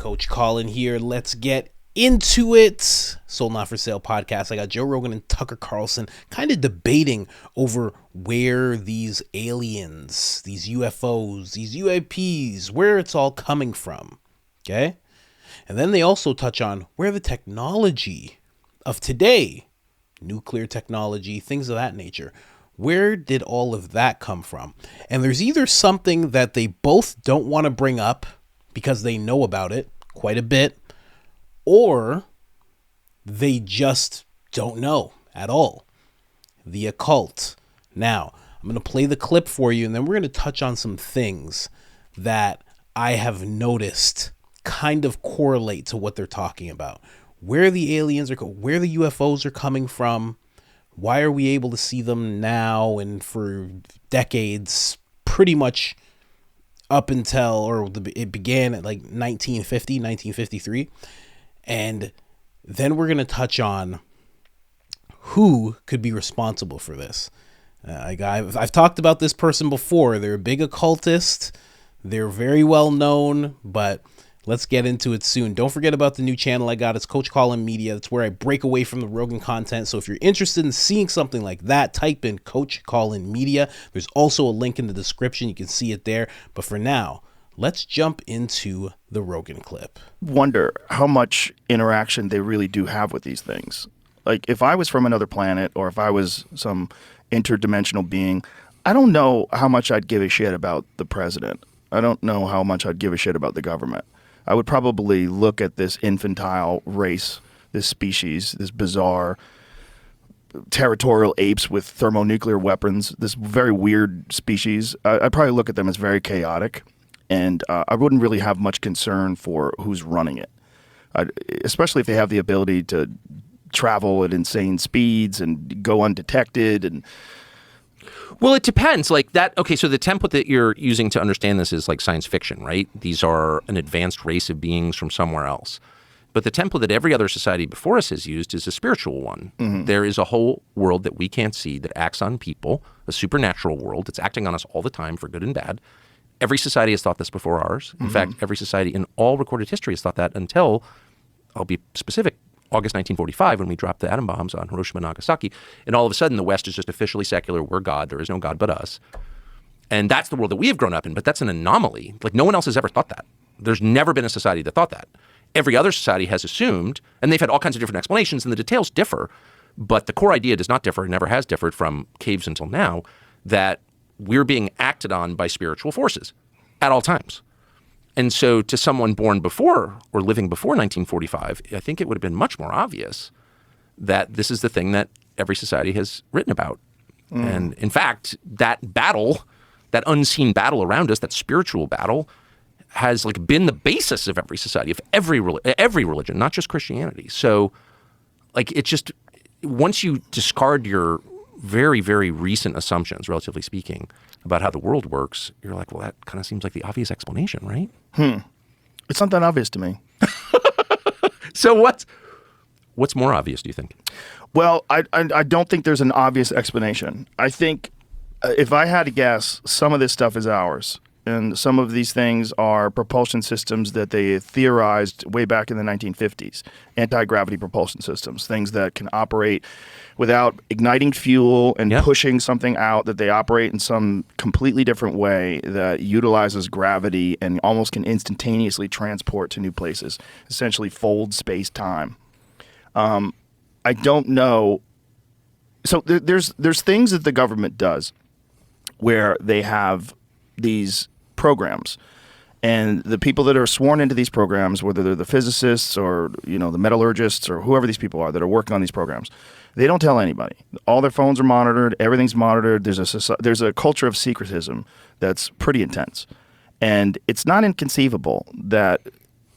Coach Colin here. Let's get into it. Sold Not For Sale podcast. I got Joe Rogan and Tucker Carlson kind of debating over where these aliens, these UFOs, these UAPs, where it's all coming from. Okay? And then they also touch on where the technology of today, nuclear technology, things of that nature, where did all of that come from? And there's either something that they both don't want to bring up because they know about it quite a bit, or they just don't know at all. The occult. Now, I'm going to play the clip for you, and then we're going to touch on some things that I have noticed kind of correlate to what they're talking about. Where the aliens are, where the UFOs are coming from. Why are we able to see them now and for decades, pretty much up until, it began at like 1950, 1953. And then we're going to touch on who could be responsible for this. I've talked about this person before. They're a big occultist. They're very well known, but let's get into it soon. Don't forget about the new channel I got. It's Coach Colin Media. That's where I break away from the Rogan content. So if you're interested in seeing something like that, type in Coach Colin Media. There's also a link in the description. You can see it there. But for now, let's jump into the Rogan clip. Wonder how much interaction they really do have with these things. Like if I was from another planet or if I was some interdimensional being, I don't know how much I'd give a shit about the president. I don't know how much I'd give a shit about the government. I would probably look at this infantile race, this species, this bizarre territorial apes with thermonuclear weapons, this very weird species. I'd probably look at them as very chaotic, and I wouldn't really have much concern for who's running it, especially if they have the ability to travel at insane speeds and go undetected and... Well, it depends. Like that. Okay, so the template that you're using to understand this is like science fiction, right? These are an advanced race of beings from somewhere else. But the template that every other society before us has used is a spiritual one. Mm-hmm. There is a whole world that we can't see that acts on people, a supernatural world. It's acting on us all the time for good and bad. Every society has thought this before ours. In fact, every society in all recorded history has thought that until, I'll be specific, August 1945, when we dropped the atom bombs on Hiroshima and Nagasaki, and all of a sudden the West is just officially secular. We're God. There is no God but us. And that's the world that we have grown up in, but that's an anomaly. Like no one else has ever thought that. There's never been a society that thought that. Every other society has assumed, and they've had all kinds of different explanations, and the details differ, but the core idea does not differ, and never has differed from caves until now, that we're being acted on by spiritual forces at all times. And so to someone born before or living before 1945, I think it would have been much more obvious that this is the thing that every society has written about. And in fact, that battle, that unseen battle around us, that spiritual battle, has like been the basis of every society, of every religion, not just Christianity. So like it just, once you discard your very, very recent assumptions, relatively speaking, about how the world works, you're like, well, that kind of seems like the obvious explanation, right? It's not that obvious to me. So what's more obvious, do you think? Well, I don't think there's an obvious explanation. I think if I had to guess, some of this stuff is ours. And some of these things are propulsion systems that they theorized way back in the 1950s. Anti-gravity propulsion systems, things that can operate without igniting fuel and pushing something out, that they operate in some completely different way that utilizes gravity and almost can instantaneously transport to new places, essentially fold space-time. I don't know. So there's things that the government does where they have these programs, and the people that are sworn into these programs, whether they're the physicists or the metallurgists or whoever these people are that are working on these programs, they don't tell anybody. All their phones are monitored. Everything's monitored. There's a culture of secretism that's pretty intense, and it's not inconceivable that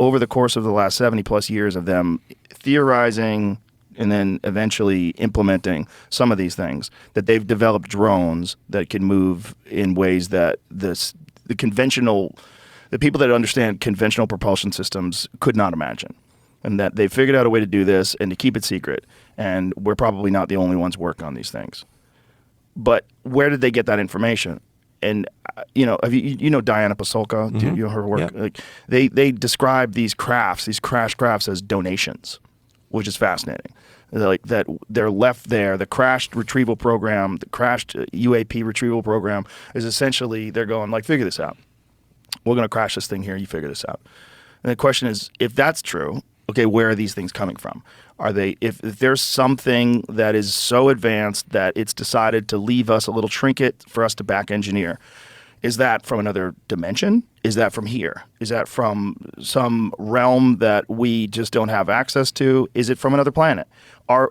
over the course of the last 70 plus years of them theorizing and then eventually implementing some of these things, that they've developed drones that can move in ways that the people that understand conventional propulsion systems could not imagine. And that they figured out a way to do this and to keep it secret. And we're probably not the only ones working on these things. But where did they get that information? And have you know Diana Pasulka? Do you know her work? Yeah. Like they describe these crash crafts as donations, which is fascinating. Like that they're left there. The crashed retrieval program, the crashed UAP retrieval program is essentially they're going like, figure this out. We're going to crash this thing here. You figure this out. And the question is, if that's true, okay, where are these things coming from? Are they if there's something that is so advanced that it's decided to leave us a little trinket for us to back engineer? Is that from another dimension? Is that from here? Is that from some realm that we just don't have access to? Is it from another planet?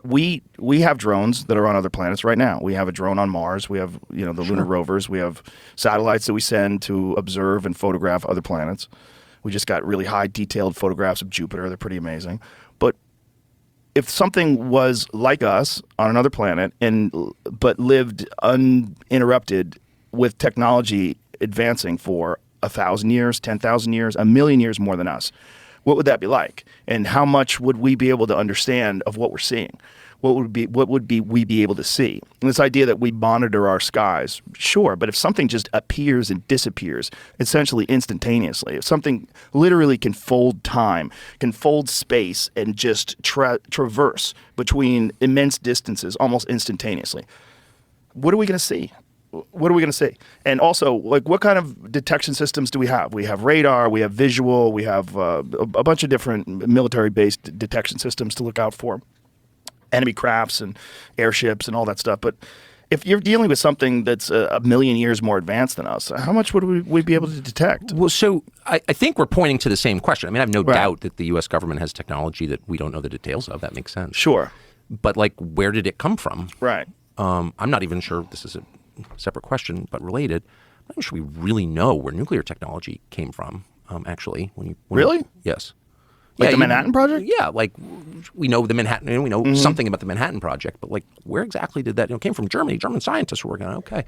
We have drones that are on other planets right now. We have a drone on Mars. We have the lunar rovers. We have satellites that we send to observe and photograph other planets. We just got really high detailed photographs of Jupiter. They're pretty amazing. But if something was like us on another planet but lived uninterrupted with technology advancing for 1,000 years, 10,000 years, 1,000,000 years more than us, what would that be like? And how much would we be able to understand of what we're seeing? What would we be able to see? And this idea that we monitor our skies, sure, but if something just appears and disappears essentially instantaneously, if something literally can fold time, can fold space, and just traverse between immense distances almost instantaneously, what are we going to see? What are we going to see? And also, like, what kind of detection systems do we have? We have radar, we have visual, we have a bunch of different military-based detection systems to look out for. Enemy crafts and airships and all that stuff. But if you're dealing with something that's 1,000,000 years more advanced than us, how much would we be able to detect? Well, so I think we're pointing to the same question. I mean, I have no doubt that the U.S. government has technology that we don't know the details of. That makes sense. Sure. But, like, where did it come from? Right. I'm not even sure, this is a separate question, but related. I'm not sure we really know where nuclear technology came from, actually. Really? Yes. Like the Manhattan Project? Yeah, like we know the Manhattan, we know something about the Manhattan Project, but like where exactly did that, it came from Germany. German scientists were working on it. Okay.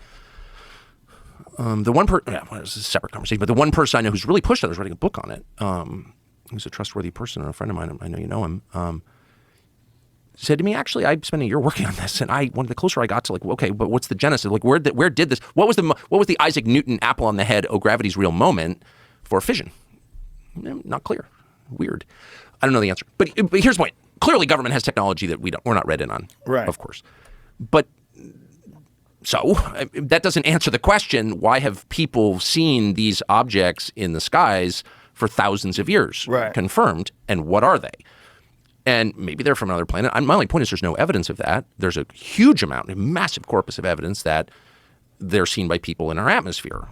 The one person, it's a separate conversation, but the one person I know who's really pushed it, was writing a book on it, who's a trustworthy person and a friend of mine, I know you know him, said to me, actually, I spent a year working on this, and the closer I got to, like, okay, but what's the genesis? Like, where did this? What was the Isaac Newton apple on the head? Oh, gravity's real moment for fission? Not clear. Weird. I don't know the answer. But here's the point. Clearly, government has technology that we're not read in on. Right. Of course. But so that doesn't answer the question: why have people seen these objects in the skies for thousands of years? Right. Confirmed. And what are they? And maybe they're from another planet. My only point is there's no evidence of that. There's a huge amount, a massive corpus of evidence that they're seen by people in our atmosphere,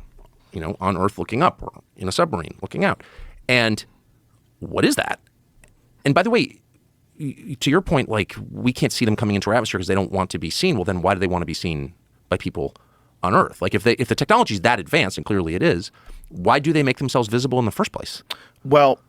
on Earth looking up or in a submarine looking out. And what is that? And by the way, to your point, like, we can't see them coming into our atmosphere because they don't want to be seen. Well, then why do they want to be seen by people on Earth? Like, if the technology is that advanced, and clearly it is, why do they make themselves visible in the first place? Well,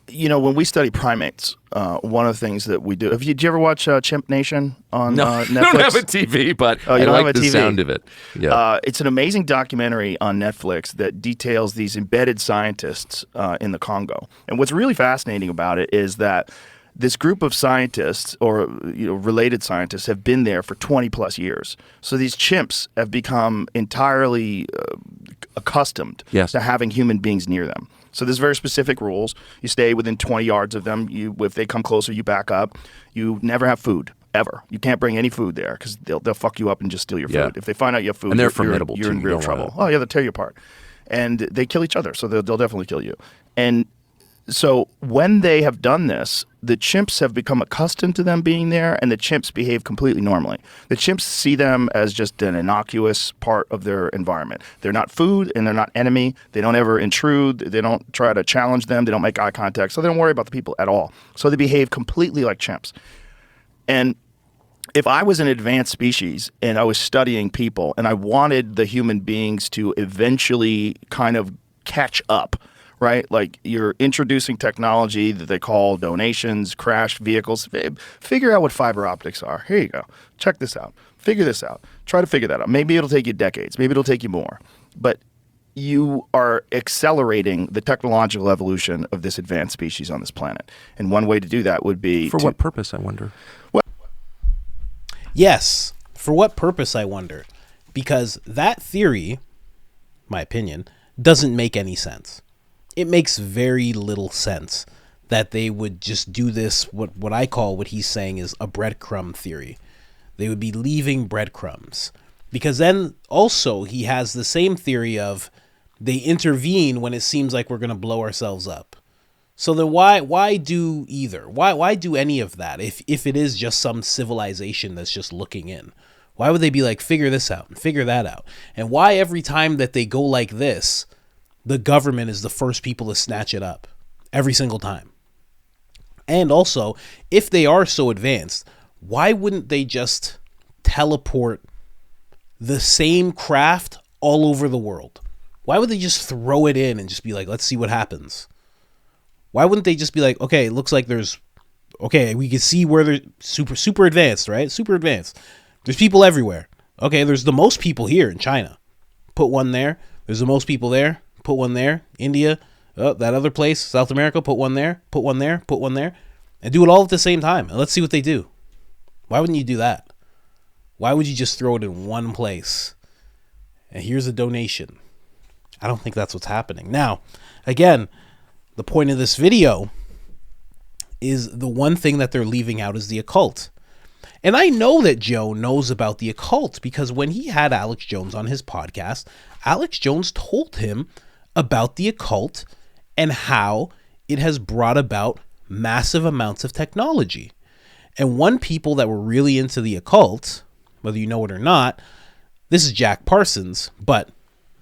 when we study primates, one of the things that we do. Did you ever watch Chimp Nation on Netflix? I don't have a TV, but I like have a the TV. sound of it. Yeah. It's an amazing documentary on Netflix that details these embedded scientists in the Congo. And what's really fascinating about it is that this group of scientists or related scientists have been there for 20 plus years. So these chimps have become entirely accustomed to having human beings near them. So there's very specific rules. You stay within 20 yards of them. If they come closer, you back up. You never have food, ever. You can't bring any food there because they'll fuck you up and just steal your food. If they find out you have food, and they're formidable, you're in real trouble. Oh, yeah, they'll tear you apart. And they kill each other, so they'll definitely kill you. And so when they have done this, the chimps have become accustomed to them being there, and the chimps behave completely normally. The chimps see them as just an innocuous part of their environment. They're not food, and they're not enemy. They don't ever intrude. They don't try to challenge them. They don't make eye contact. So they don't worry about the people at all. So they behave completely like chimps. And if I was an advanced species and I was studying people and I wanted the human beings to eventually kind of catch up, right? Like, you're introducing technology that they call donations, crashed vehicles. Figure out what fiber optics are. Here you go. Check this out. Figure this out. Try to figure that out. Maybe it'll take you decades. Maybe it'll take you more. But you are accelerating the technological evolution of this advanced species on this planet. And one way to do that would be For what purpose, I wonder? Yes. For what purpose, I wonder? Because that theory my opinion, doesn't make any sense. It makes very little sense that they would just do this, what I call, what he's saying is a breadcrumb theory. They would be leaving breadcrumbs. Because then also he has the same theory of they intervene when it seems like we're going to blow ourselves up. So then why do either? Why do any of that if it is just some civilization that's just looking in? Why would they be like, figure this out and figure that out? And why every time that they go like this, the government is the first people to snatch it up? Every single time. And also, if they are so advanced, why wouldn't they just teleport the same craft all over the world? Why would they just throw it in and just be like, let's see what happens? Why wouldn't they just be like, okay, it looks like we can see where they're super advanced, right? Super advanced. There's people everywhere. Okay, there's the most people here in China. Put one there. There's the most people there. Put one there. India. That other place, South America. Put one there. Put one there. Put one there. And do it all at the same time. And let's see what they do. Why wouldn't you do that? Why would you just throw it in one place? And here's a donation. I don't think that's what's happening. Now, again, the point of this video is the one thing that they're leaving out is the occult. And I know that Joe knows about the occult because when he had Alex Jones on his podcast, Alex Jones told him about the occult and how it has brought about massive amounts of technology. And one people that were really into the occult, whether you know it or not, this is Jack Parsons, but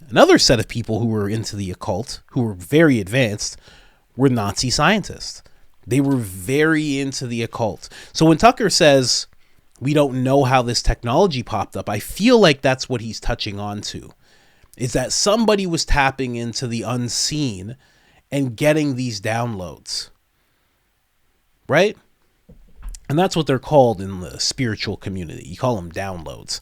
another set of people who were into the occult, who were very advanced, were Nazi scientists. They were very into the occult. So when Tucker says, we don't know how this technology popped up, I feel like that's what he's touching on to, is that somebody was tapping into the unseen and getting these downloads, right? And that's what they're called in the spiritual community. You call them downloads.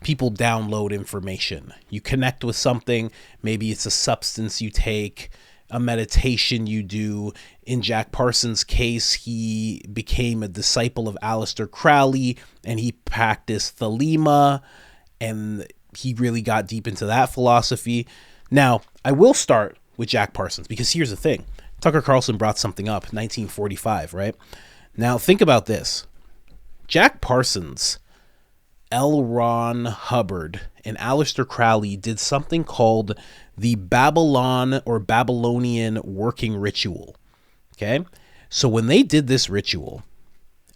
People download information. You connect with something. Maybe it's a substance you take, a meditation you do. In Jack Parsons' case, he became a disciple of Aleister Crowley and he practiced Thelema and he really got deep into that philosophy. Now, I will start with Jack Parsons because here's the thing. Tucker Carlson brought something up, 1945, right? Now, think about this. Jack Parsons, L. Ron Hubbard, and Aleister Crowley did something called the Babylon or Babylonian working ritual. Okay? So when they did this ritual,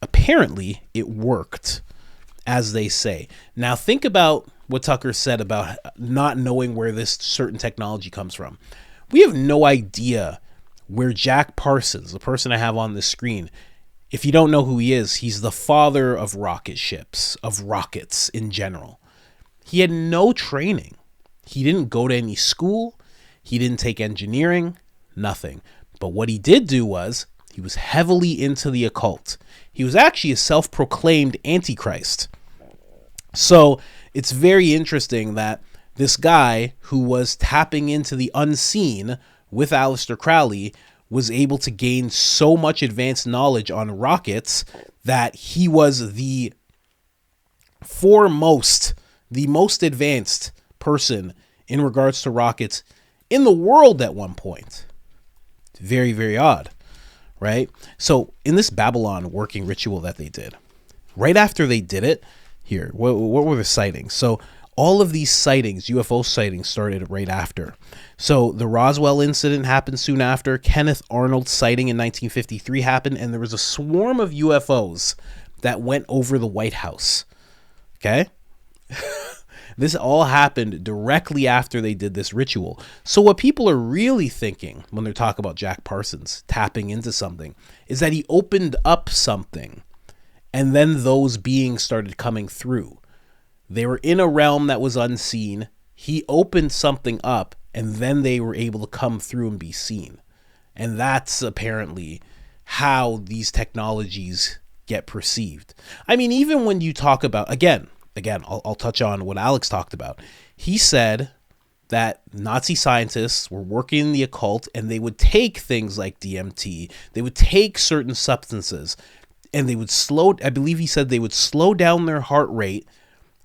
apparently it worked, as they say. Now, think about what Tucker said about not knowing where this certain technology comes from. We have no idea where Jack Parsons, the person I have on the screen, if you don't know who he is, he's the father of rocket ships, of rockets in general. He had no training. He didn't go to any school. He didn't take engineering, nothing. But what he did do was he was heavily into the occult. He was actually a self-proclaimed antichrist. So it's very interesting that this guy who was tapping into the unseen with Aleister Crowley was able to gain so much advanced knowledge on rockets that he was the most advanced person in regards to rockets in the world at one point. Very, very odd, right? So in this Babylon working ritual that they did, right after they did it, here, what were the sightings? So all of these sightings, UFO sightings, started right after. So the Roswell incident happened soon after. Kenneth Arnold's sighting in 1953 happened, and there was a swarm of UFOs that went over the White House. Okay? This all happened directly after they did this ritual. So what people are really thinking when they're talking about Jack Parsons tapping into something is that he opened up something, and then those beings started coming through. They were in a realm that was unseen. He opened something up, and then they were able to come through and be seen. And that's apparently how these technologies get perceived. I mean, even when you talk about, again, I'll touch on what Alex talked about. He said that Nazi scientists were working in the occult and they would take things like DMT, they would take certain substances, and they would I believe he said they would slow down their heart rate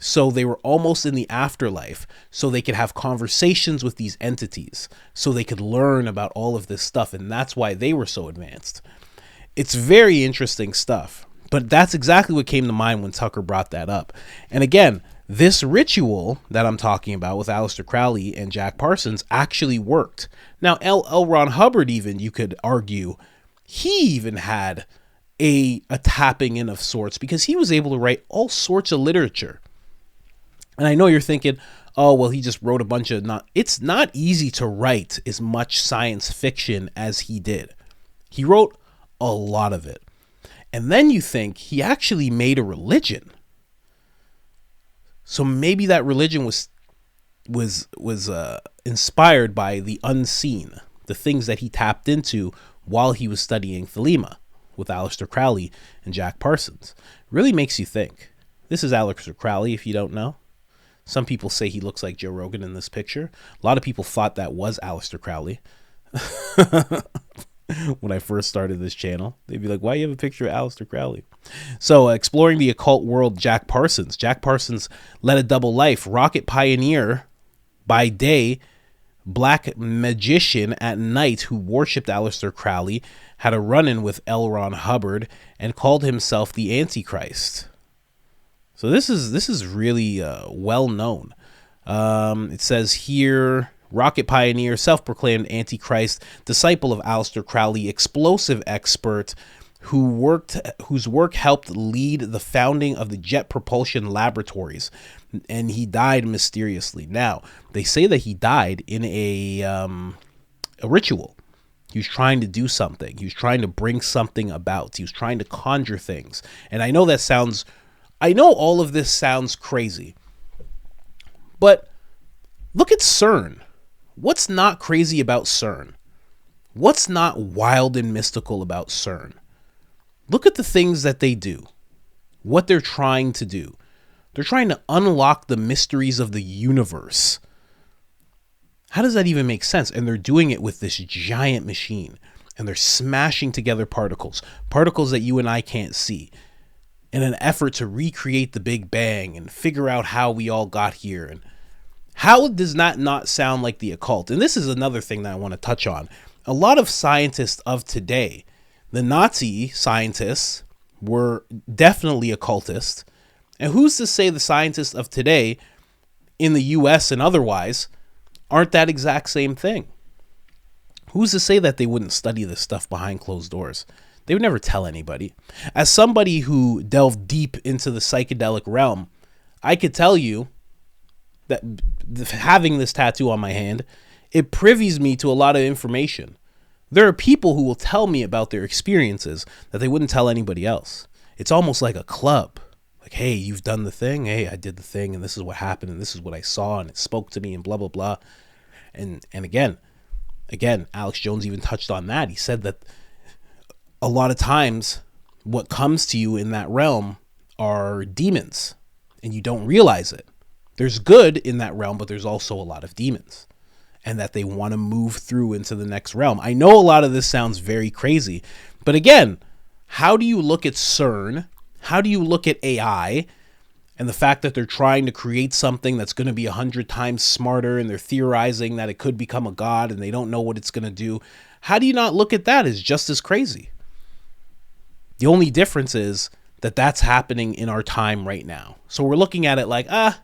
So they were almost in the afterlife, so they could have conversations with these entities, so they could learn about all of this stuff. And that's why they were so advanced. It's very interesting stuff. But that's exactly what came to mind when Tucker brought that up. And again, this ritual that I'm talking about with Aleister Crowley and Jack Parsons actually worked. Now, L. Ron Hubbard, even, you could argue, he even had a tapping in of sorts, because he was able to write all sorts of literature. And I know you're thinking, oh, well, he just wrote a bunch of it's not easy to write as much science fiction as he did. He wrote a lot of it. And then you think he actually made a religion. So maybe that religion was inspired by the unseen, the things that he tapped into while he was studying Thelema with Aleister Crowley and Jack Parsons. Really makes you think. This is Aleister Crowley, if you don't know. Some people say he looks like Joe Rogan in this picture. A lot of people thought that was Aleister Crowley. When I first started this channel, they'd be like, why do you have a picture of Aleister Crowley? So exploring the occult world, Jack Parsons. Jack Parsons led a double life. Rocket pioneer by day, black magician at night, who worshipped Aleister Crowley, had a run-in with L. Ron Hubbard, and called himself the Antichrist. So this is really well known. It says here, rocket pioneer, self-proclaimed Antichrist, disciple of Aleister Crowley, explosive expert, whose work helped lead the founding of the Jet Propulsion Laboratories, and he died mysteriously. Now, they say that he died in a ritual. He was trying to do something. He was trying to bring something about. He was trying to conjure things. And I know all of this sounds crazy, but look at CERN. What's not crazy about CERN? What's not wild and mystical about CERN? Look at the things that they do, what they're trying to do. They're trying to unlock the mysteries of the universe. How does that even make sense? And they're doing it with this giant machine, and they're smashing together particles that you and I can't see, in an effort to recreate the Big Bang and figure out how we all got here. And how does that not sound like the occult? And this is another thing that I want to touch on. A lot of scientists of today, the Nazi scientists, were definitely occultists. And who's to say the scientists of today in the US and otherwise aren't that exact same thing? Who's to say that they wouldn't study this stuff behind closed doors? They would never tell anybody. As somebody who delved deep into the psychedelic realm, I could tell you that having this tattoo on my hand, it privies me to a lot of information. There are people who will tell me about their experiences that they wouldn't tell anybody else. It's almost like a club. Like, hey, you've done the thing. Hey, I did the thing, and this is what happened, and this is what I saw, and it spoke to me, and blah, blah, blah. And again, Alex Jones even touched on that. He said that a lot of times what comes to you in that realm are demons, and you don't realize it. There's good in that realm, but there's also a lot of demons, and that they want to move through into the next realm. I know a lot of this sounds very crazy, but again, how do you look at CERN? How do you look at AI and the fact that they're trying to create something that's going to be 100 times smarter, and they're theorizing that it could become a god and they don't know what it's going to do? How do you not look at that as just as crazy? The only difference is that that's happening in our time right now. So we're looking at it like, that's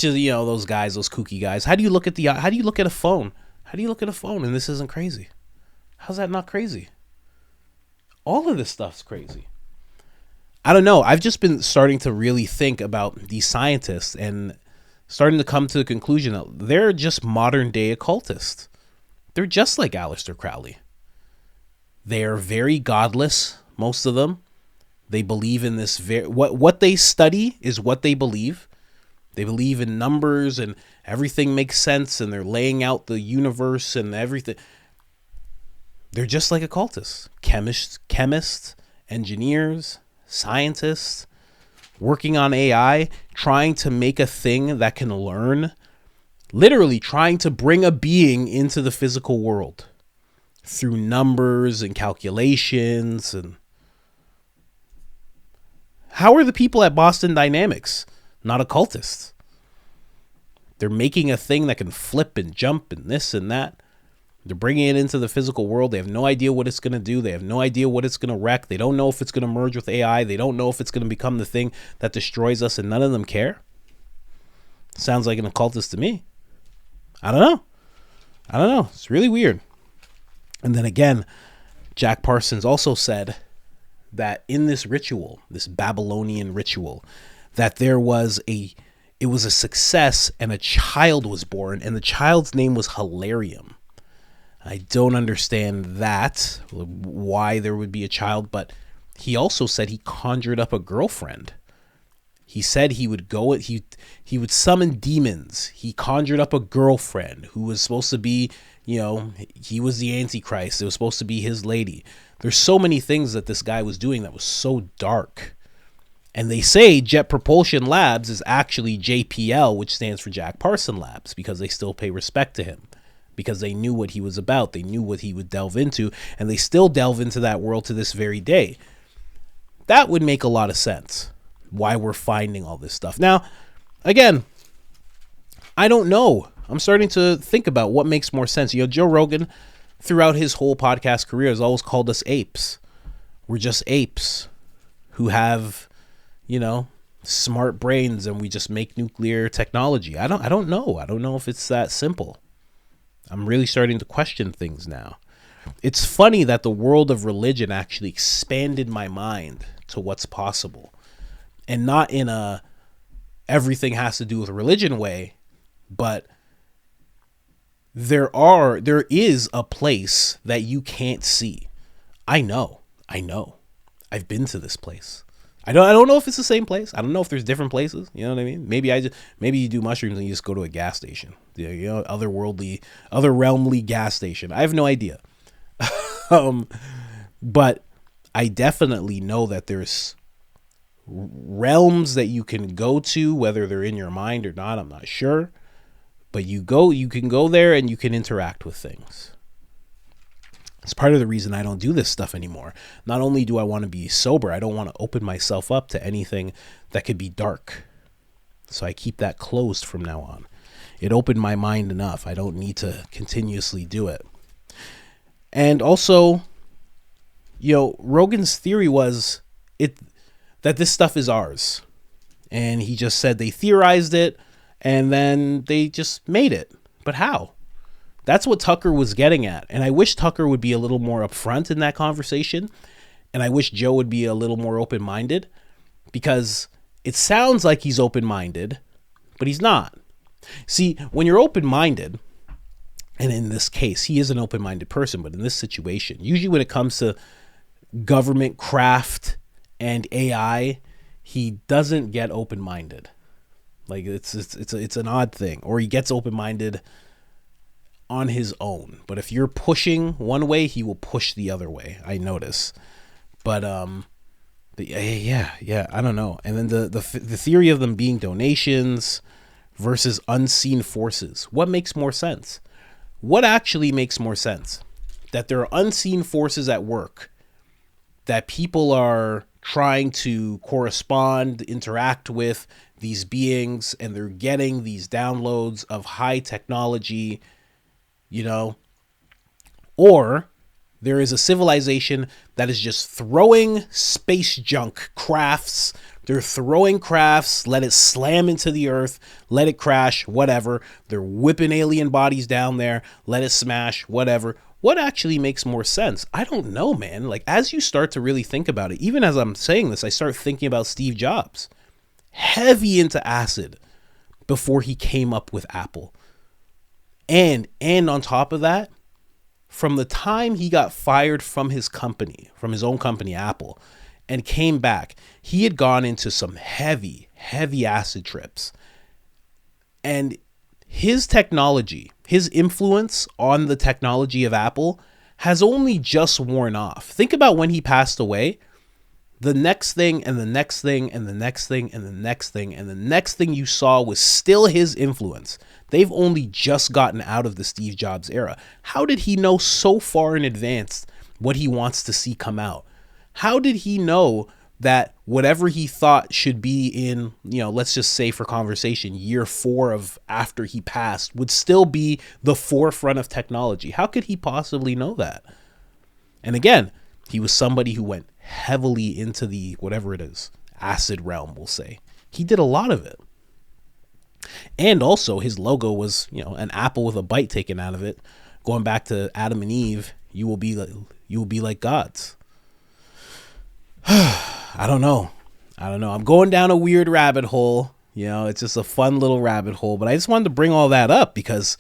just, those guys, those kooky guys. How do you look at a phone? How do you look at a phone and this isn't crazy? How's that not crazy? All of this stuff's crazy. I don't know. I've just been starting to really think about these scientists and starting to come to the conclusion that they're just modern day occultists. They're just like Aleister Crowley. They're very godless, most of them. They believe in this what they study is what they believe. They believe in numbers and everything makes sense, and they're laying out the universe and everything. They're just like occultists, chemists, engineers, scientists, working on AI, trying to make a thing that can learn, literally trying to bring a being into the physical world through numbers and calculations. And How are the people at Boston Dynamics not occultists? They're making a thing that can flip and jump and this and that. They're bringing it into the physical world. They have no idea what it's going to do. They have no idea what it's going to wreck. They don't know if it's going to merge with AI. They don't know if it's going to become the thing that destroys us, and none of them care. Sounds like an occultist to me. I don't know. It's really weird. And then again, Jack Parsons also said that in this ritual, this Babylonian ritual, that it was a success and a child was born, and the child's name was Hilarium. I don't understand that, why there would be a child, but he also said he conjured up a girlfriend. He said he would go, he would summon demons. He conjured up a girlfriend who was supposed to be, he was the Antichrist. It was supposed to be his lady. There's so many things that this guy was doing that was so dark. And they say Jet Propulsion Labs is actually JPL, which stands for Jack Parsons Labs, because they still pay respect to him. Because they knew what he was about. They knew what he would delve into. And they still delve into that world to this very day. That would make a lot of sense. Why we're finding all this stuff. Now, again, I don't know. I'm starting to think about what makes more sense. Joe Rogan, throughout his whole podcast career, has always called us apes. We're just apes who have, smart brains, and we just make nuclear technology. I don't know. I don't know if it's that simple. I'm really starting to question things now. It's funny that the world of religion actually expanded my mind to what's possible. And not in a everything has to do with religion way, but there is a place that you can't see. I know. I've been to this place. I don't know if it's the same place. I don't know if there's different places. You know what I mean? Maybe you do mushrooms and you just go to a gas station. Other realmly gas station. I have no idea. But I definitely know that there's realms that you can go to, whether they're in your mind or not, I'm not sure. But you can go there and you can interact with things. It's part of the reason I don't do this stuff anymore. Not only do I want to be sober, I don't want to open myself up to anything that could be dark. So I keep that closed from now on. It opened my mind enough. I don't need to continuously do it. And also, Rogan's theory was that this stuff is ours. And he just said they theorized it and then they just made it. But how? That's what Tucker was getting at. And I wish Tucker would be a little more upfront in that conversation. And I wish Joe would be a little more open-minded, because it sounds like he's open-minded, but he's not. See, when you're open-minded, and in this case, he is an open-minded person, but in this situation, usually when it comes to government craft and AI, he doesn't get open-minded. Like it's an odd thing. Or he gets open-minded on his own. But if you're pushing one way, he will push the other way, I notice. But yeah, I don't know. And then the theory of them being donations versus unseen forces. What makes more sense? What actually makes more sense? That there are unseen forces at work, that people are trying to correspond, interact with these beings, and they're getting these downloads of high technology, or there is a civilization that is just throwing space junk crafts. They're throwing crafts, let it slam into the earth, let it crash, whatever. They're whipping alien bodies down there, let it smash, whatever. What actually makes more sense? I don't know, man. Like, as you start to really think about it, even as I'm saying this, I start thinking about Steve Jobs. Heavy into acid before he came up with Apple. And on top of that, from the time he got fired from his company, from his own company, Apple, and came back, he had gone into some heavy acid trips. And his technology, his influence on the technology of Apple has only just worn off. Think about when he passed away. The next thing and the next thing and the next thing and the next thing and the next thing you saw was still his influence. They've only just gotten out of the Steve Jobs era. How did he know so far in advance what he wants to see come out? How did he know that whatever he thought should be in, let's just say for conversation, year 4 of after he passed would still be the forefront of technology. How could he possibly know that? And again, he was somebody who went heavily into the, whatever it is, acid realm, we'll say. He did a lot of it. And also his logo was, an apple with a bite taken out of it. Going back to Adam and Eve, you will be like gods. I don't know. I'm going down a weird rabbit hole. It's just a fun little rabbit hole. But I just wanted to bring all that up because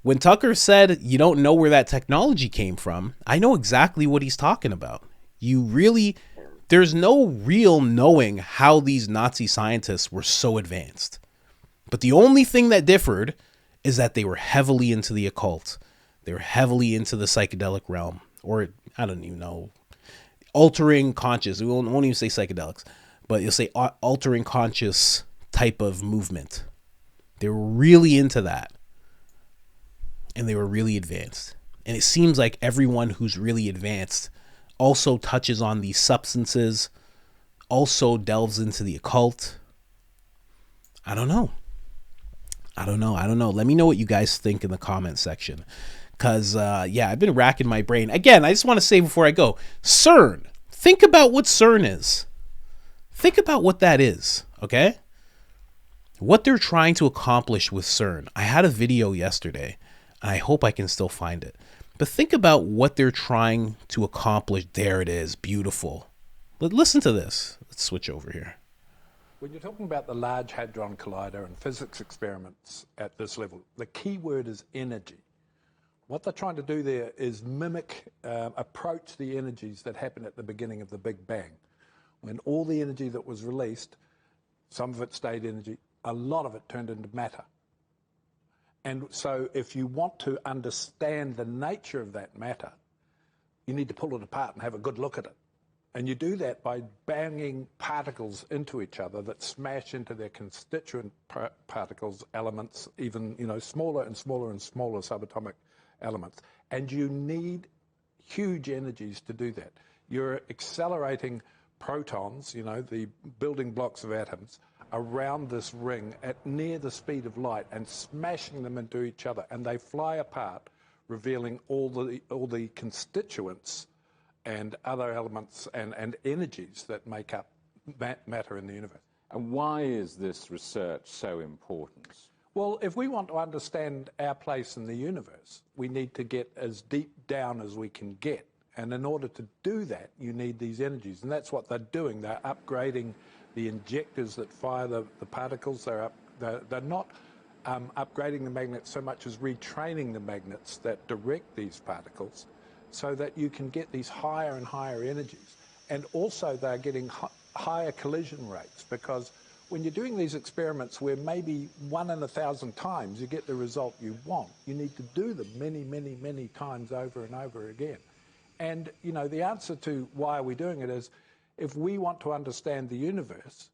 when Tucker said you don't know where that technology came from, I know exactly what he's talking about. There's no real knowing how these Nazi scientists were so advanced. But the only thing that differed is that they were heavily into the occult. They were heavily into the psychedelic realm, or I don't even know, altering conscious. We won't even say psychedelics, but you'll say altering conscious type of movement. They were really into that, and they were really advanced. And it seems like everyone who's really advanced also touches on these substances, also delves into the occult. I don't know. Let me know what you guys think in the comment section. Because, I've been racking my brain. Again, I just want to say before I go, CERN. Think about what CERN is. Think about what that is, okay? What they're trying to accomplish with CERN. I had a video yesterday, and I hope I can still find it. But think about what they're trying to accomplish. There it is. Beautiful. Listen to this. Let's switch over here. When you're talking about the Large Hadron Collider and physics experiments at this level, the key word is energy. What they're trying to do there is mimic, approach the energies that happened at the beginning of the Big Bang. When all the energy that was released, some of it stayed energy, a lot of it turned into matter. And so if you want to understand the nature of that matter, you need to pull it apart and have a good look at it. And you do that by banging particles into each other that smash into their constituent particles, elements, even smaller and smaller and smaller subatomic elements. And you need huge energies to do that. You're accelerating protons, the building blocks of atoms, around this ring at near the speed of light and smashing them into each other. And they fly apart, revealing all the constituents and other elements and energies that make up matter in the universe. And why is this research so important? Well, if we want to understand our place in the universe, we need to get as deep down as we can get. And in order to do that, you need these energies. And that's what they're doing. They're upgrading the injectors that fire the particles. They're not upgrading the magnets so much as retraining the magnets that direct these particles, so that you can get these higher and higher energies. And also they're getting higher collision rates, because when you're doing these experiments where maybe 1 in 1,000 times you get the result you want, you need to do them many, many, many times over and over again. And, the answer to why are we doing it is, if we want to understand the universe,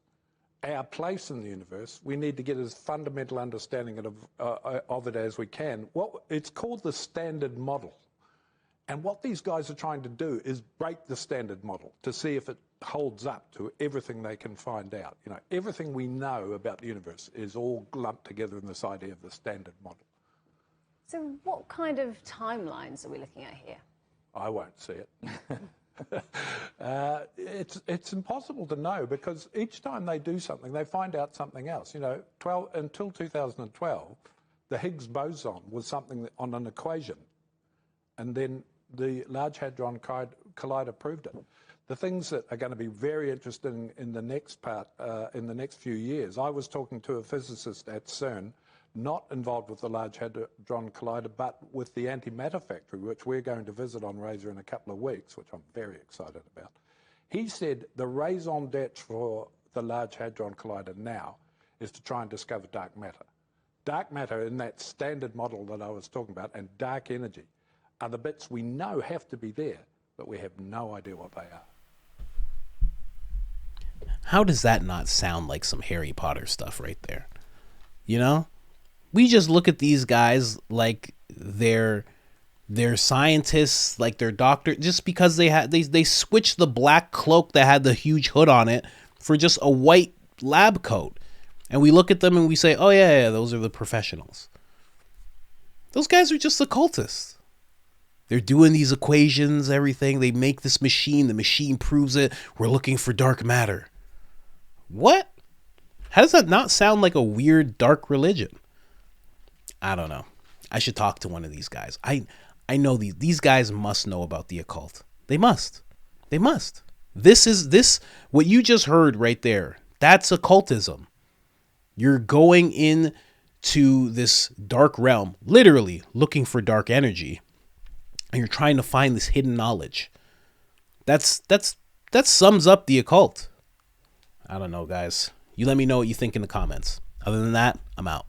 our place in the universe, we need to get as fundamental understanding of it as we can. It's called the Standard Model. And what these guys are trying to do is break the Standard Model to see if it holds up to everything they can find out. Everything we know about the universe is all lumped together in this idea of the Standard Model. So what kind of timelines are we looking at here? I won't see it. It's impossible to know, because each time they do something, they find out something else. Until 2012, the Higgs boson was something on an equation, and then the Large Hadron Collider proved it. The things that are going to be very interesting in the next part, in the next few years, I was talking to a physicist at CERN, not involved with the Large Hadron Collider, but with the antimatter factory, which we're going to visit on Razor in a couple of weeks, which I'm very excited about. He said the raison d'etre for the Large Hadron Collider now is to try and discover dark matter. Dark matter in that Standard Model that I was talking about, and dark energy, are the bits we know have to be there, but we have no idea what they are. How does that not sound like some Harry Potter stuff right there? We just look at these guys like they're They're scientists, like they're doctor, just because they switched the black cloak that had the huge hood on it for just a white lab coat. And we look at them and we say, oh yeah, those are the professionals. Those guys are just occultists. They're doing these equations, everything. They make this machine. The machine proves it. We're looking for dark matter. What? How does that not sound like a weird dark religion? I don't know. I should talk to one of these guys. I know these guys must know about the occult. They must. They must. This what you just heard right there. That's occultism. You're going into this dark realm, literally looking for dark energy, and you're trying to find this hidden knowledge. That sums up the occult. I don't know, guys. You let me know what you think in the comments. Other than that, I'm out.